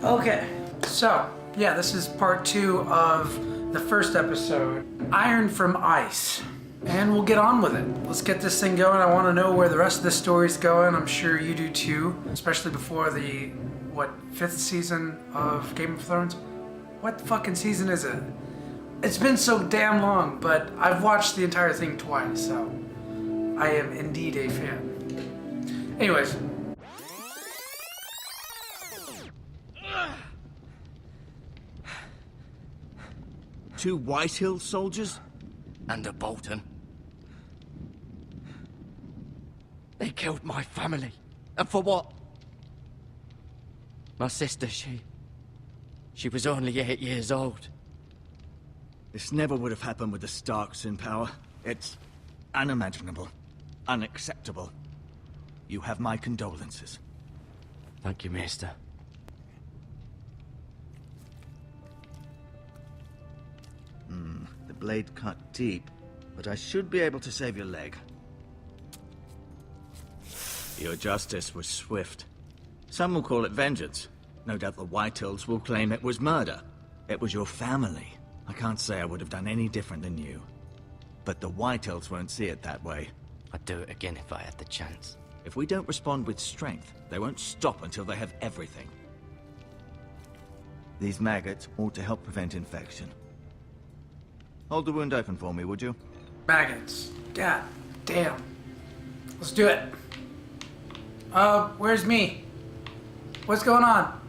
Okay, so yeah, this is part 2 of the first episode, Iron from Ice. And we'll get on with it. Let's get this thing going. I want to know where the rest of this story's going. I'm sure you do too, especially before the, 5th season of Game of Thrones? What fucking season is it? It's been so damn long, but I've watched the entire thing twice, so I am indeed a fan. Anyways. Two Whitehill soldiers? And a Bolton. They killed my family. And for what? My sister, she was only 8 years old. This never would have happened with the Starks in power. It's unimaginable. Unacceptable. You have my condolences. Thank you, Maester. The blade cut deep, but I should be able to save your leg. Your justice was swift. Some will call it vengeance. No doubt the Whitehills will claim it was murder. It was your family. I can't say I would have done any different than you. But the Whitehills won't see it that way. I'd do it again if I had the chance. If we don't respond with strength, they won't stop until they have everything. These maggots ought to help prevent infection. Hold the wound open for me, would you? Maggots. God damn. Let's do it. Where's me? What's going on?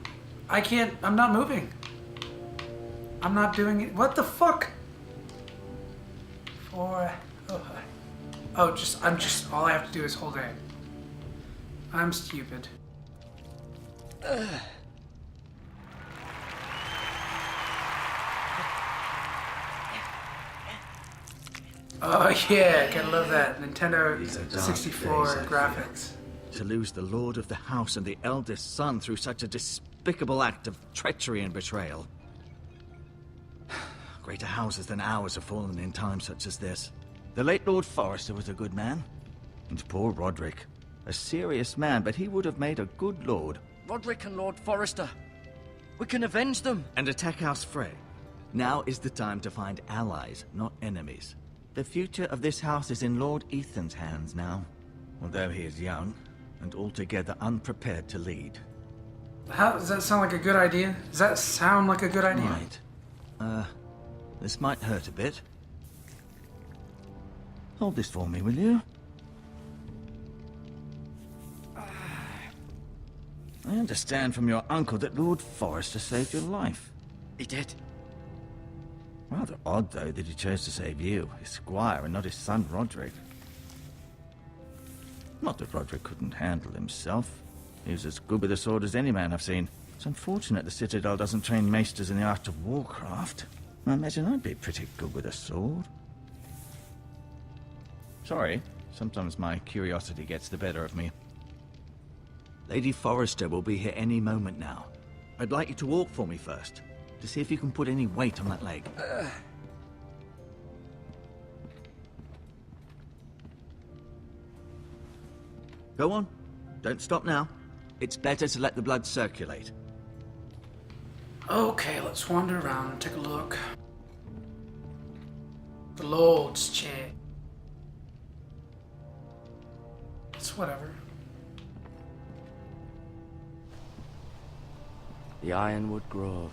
I'm not moving. I'm not doing it. What the fuck? All I have to do is hold A. I'm stupid. Oh yeah, gotta love that. Nintendo 64 graphics. To lose the lord of the house and the eldest son through such a despicable act of treachery and betrayal. Greater houses than ours have fallen in times such as this. The late Lord Forrester was a good man. And poor Roderick. A serious man, but he would have made a good lord. Roderick and Lord Forrester. We can avenge them. And attack House Frey. Now is the time to find allies, not enemies. The future of this house is in Lord Ethan's hands now. Although he is young, and altogether unprepared to lead. How does that sound like a good idea? Does that sound like a good idea? Right. This might hurt a bit. Hold this for me, will you? I understand from your uncle that Lord Forrester saved your life. He did. Rather odd, though, that he chose to save you, his squire, and not his son Roderick. Not that Roderick couldn't handle himself. He was as good with a sword as any man I've seen. It's unfortunate the Citadel doesn't train maesters in the art of warcraft. I imagine I'd be pretty good with a sword. Sorry, sometimes my curiosity gets the better of me. Lady Forrester will be here any moment now. I'd like you to walk for me first, to see if you can put any weight on that leg. Go on. Don't stop now. It's better to let the blood circulate. Okay, let's wander around and take a look. The Lord's chair. It's whatever. The Ironwood Grove.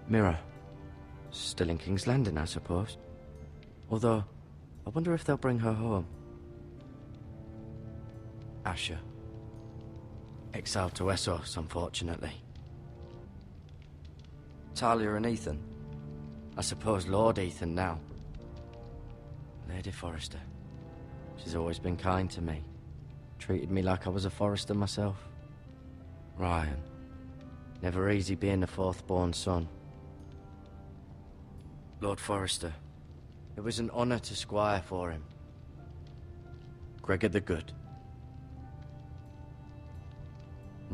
Mirror. Still in King's Landing, I suppose. Although, I wonder if they'll bring her home. Asher. Exiled to Essos, unfortunately. Talia and Ethan. I suppose Lord Ethan now. Lady Forrester. She's always been kind to me. Treated me like I was a Forrester myself. Ryan. Never easy being the fourth-born son. Lord Forrester. It was an honor to squire for him. Gregor the Good.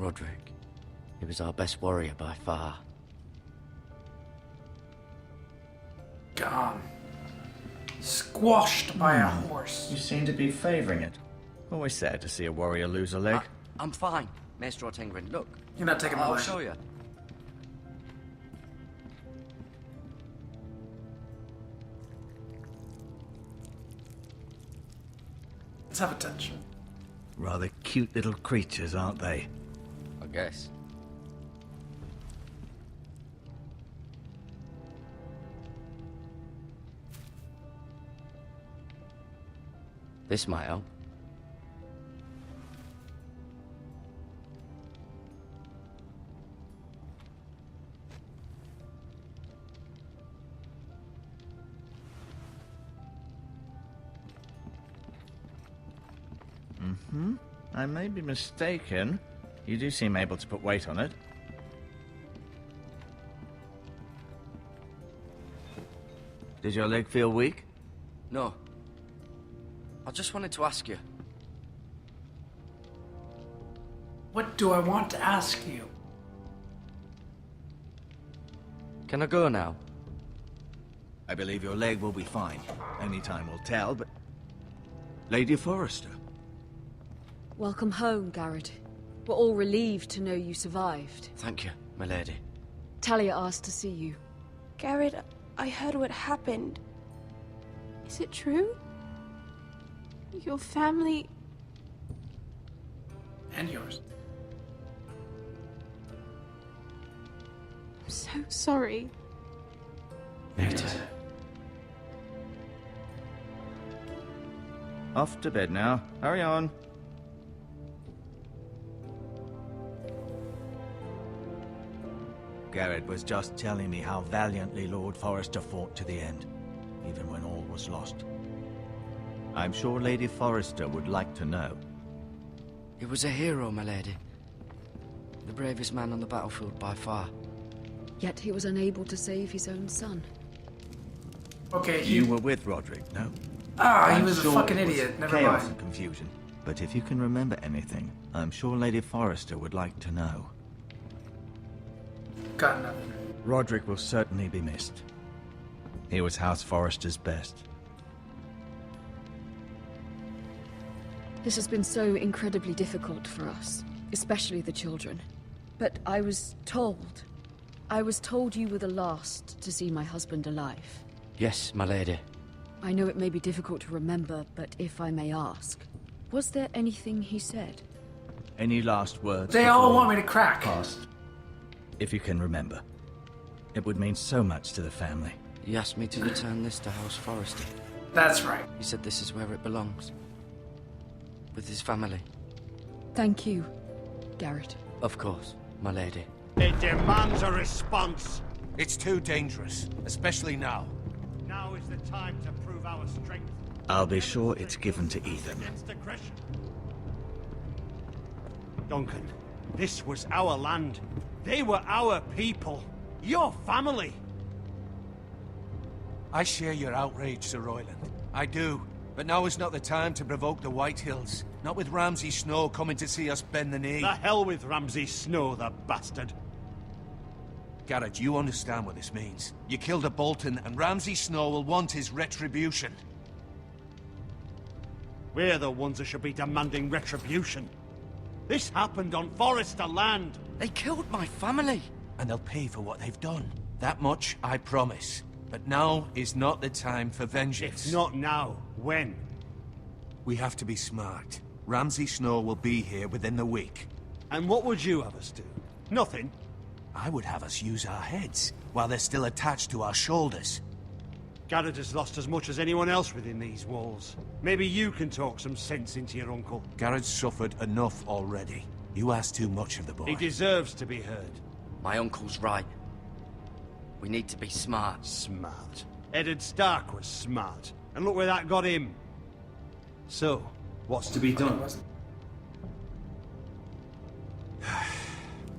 Roderick. He was our best warrior by far. Gone. Squashed by a horse. You seem to be favoring it. Always sad to see a warrior lose a leg. I'm fine, Maestro Tengrin. Look, You're not taking my I'll leg. show you. Let's have a touch. Rather cute little creatures, aren't they? I guess. This might help. I may be mistaken. You do seem able to put weight on it. Did your leg feel weak? No. I just wanted to ask you. What do I want to ask you? Can I go now? I believe your leg will be fine. Only time will tell, but... Lady Forrester. Welcome home, Garrett. We're all relieved to know you survived. Thank you, my lady. Talia asked to see you. Garrett, I heard what happened. Is it true? Your family... And yours. I'm so sorry. Off to bed now. Hurry on. Garrett was just telling me how valiantly Lord Forrester fought to the end, even when all was lost. I'm sure Lady Forrester would like to know. He was a hero, my lady. The bravest man on the battlefield by far. Yet he was unable to save his own son. Okay, You were with Roderick, no? he I'm was a sure fucking it was idiot. Never chaos mind. and confusion. But if you can remember anything, I'm sure Lady Forrester would like to know. Got nothing. Roderick will certainly be missed. He was House Forrester's best. This has been so incredibly difficult for us, especially the children. But I was told you were the last to see my husband alive. Yes, my lady. I know it may be difficult to remember, but if I may ask, was there anything he said? Any last words? They all before want me to crack. Past, if you can remember. It would mean so much to the family. He asked me to return this to House Forrester. That's right. He said this is where it belongs. With his family. Thank you, Garrett. Of course, my lady. It demands a response. It's too dangerous, especially now. Now is the time to prove our strength. I'll be sure it's given to Ethan. Against aggression. Duncan, this was our land. They were our people. Your family. I share your outrage, Sir Royland. I do. But now is not the time to provoke the Whitehills. Not with Ramsay Snow coming to see us bend the knee. The hell with Ramsay Snow, the bastard. Garrett, you understand what this means. You killed a Bolton, and Ramsay Snow will want his retribution. We're the ones that should be demanding retribution. This happened on Forrester land. They killed my family. And they'll pay for what they've done. That much, I promise. But now is not the time for vengeance. If not now, when? We have to be smart. Ramsay Snow will be here within the week. And what would you have us do? Nothing. I would have us use our heads, while they're still attached to our shoulders. Garrett has lost as much as anyone else within these walls. Maybe you can talk some sense into your uncle. Garrett's suffered enough already. You ask too much of the boy. He deserves to be heard. My uncle's right. We need to be smart. Smart. Eddard Stark was smart. And look where that got him. So, what's to be done?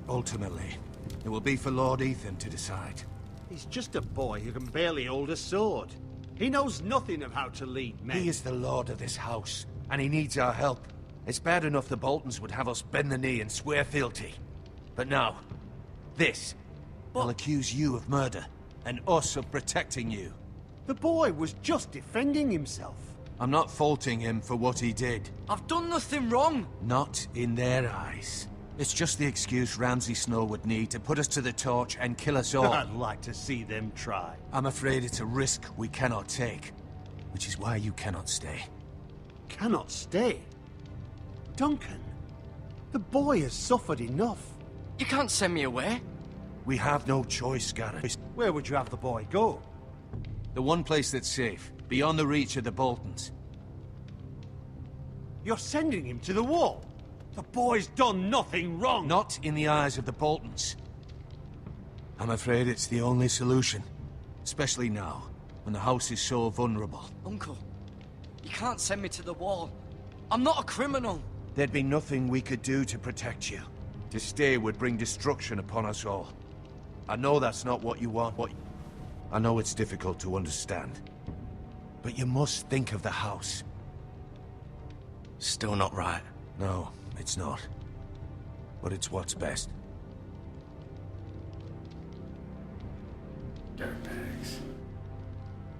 Ultimately, it will be for Lord Ethan to decide. He's just a boy who can barely hold a sword. He knows nothing of how to lead men. He is the lord of this house, and he needs our help. It's bad enough the Boltons would have us bend the knee and swear fealty. But now, this. They'll accuse you of murder, and us of protecting you. The boy was just defending himself. I'm not faulting him for what he did. I've done nothing wrong. Not in their eyes. It's just the excuse Ramsay Snow would need to put us to the torch and kill us all. I'd like to see them try. I'm afraid it's a risk we cannot take, which is why you cannot stay. Cannot stay. Duncan, the boy has suffered enough. You can't send me away. We have no choice, Garrett. Where would you have the boy go? The one place that's safe, beyond the reach of the Boltons. You're sending him to the wall. The boy's done nothing wrong. Not in the eyes of the Boltons. I'm afraid it's the only solution. Especially now, when the house is so vulnerable. Uncle, you can't send me to the wall. I'm not a criminal. There'd be nothing we could do to protect you. To stay would bring destruction upon us all. I know that's not what you want. I know it's difficult to understand. But you must think of the house. Still not right. No, it's not. But it's what's best. Dirtbags.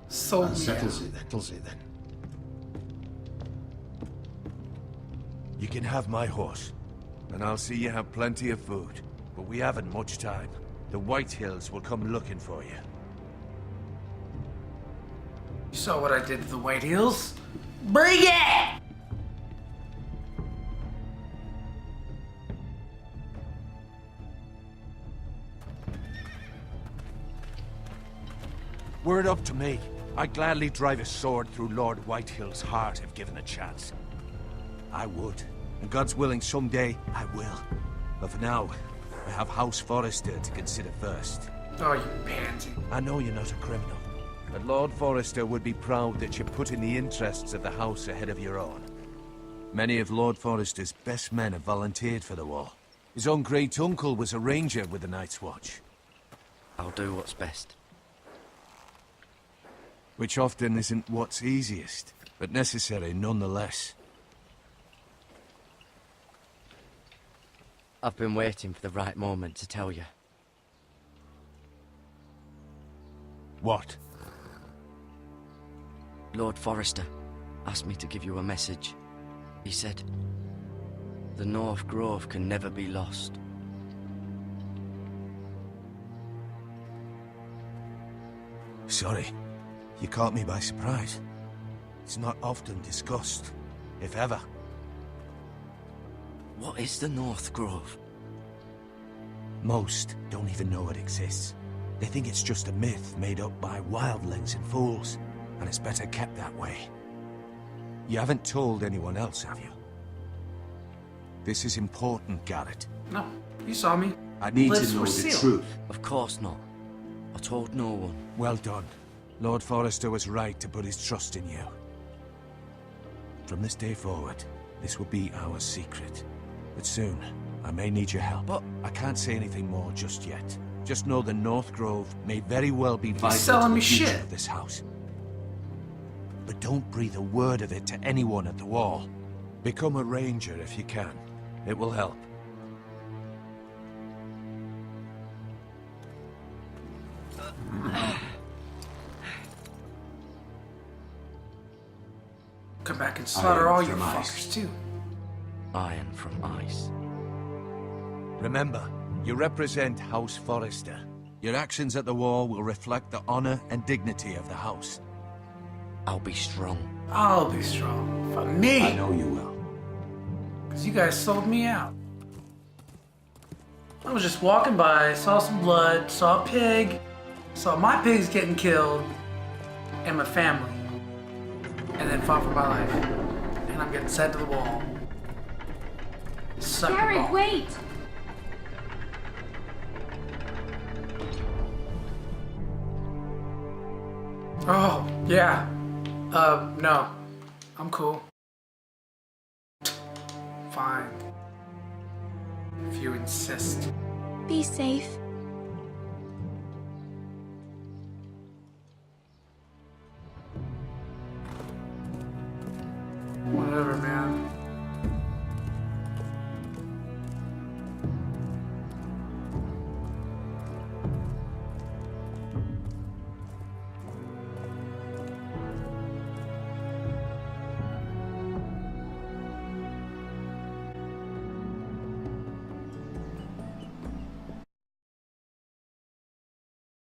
Sold me out. Settles it then. You can have my horse, and I'll see you have plenty of food. But we haven't much time. The White Hills will come looking for you. You saw what I did to the White Hills? Bring it! Were it up to me, I'd gladly drive a sword through Lord Whitehill's heart if given a chance. I would. And God's willing, someday I will. But for now, I have House Forrester to consider first. Oh, you pansy. I know you're not a criminal, but Lord Forrester would be proud that you're putting the interests of the house ahead of your own. Many of Lord Forrester's best men have volunteered for the war. His own great-uncle was a ranger with the Night's Watch. I'll do what's best. Which often isn't what's easiest, but necessary nonetheless. I've been waiting for the right moment to tell you. What? Lord Forrester asked me to give you a message. He said, the North Grove can never be lost. Sorry. You caught me by surprise. It's not often discussed, if ever. What is the North Grove? Most don't even know it exists. They think it's just a myth made up by wildlings and fools, and it's better kept that way. You haven't told anyone else, have you? This is important, Garrett. No, you saw me. I need Lips to know were the sealed. truth. Of course not. I told no one. Well done. Lord Forrester was right to put his trust in you. From this day forward, this will be our secret. But soon, I may need your help. But I can't say anything more just yet. Just know the North Grove may very well be vital selling to the me future shit. of this house. But don't breathe a word of it to anyone at the wall. Become a ranger if you can. It will help. Come back and slaughter all you from ice. fuckers too. iron from ice. Remember, you represent House Forrester. Your actions at the war will reflect the honor and dignity of the house. I'll be strong. I'll be strong. For me. I know you will. Because you guys sold me out. I was just walking by, saw some blood, saw a pig, saw my pigs getting killed, and my family. And then fought for my life. And I'm getting sent to the wall. Suck it Garrett, all. wait! Oh, yeah. No. I'm cool. Fine. If you insist. Be safe.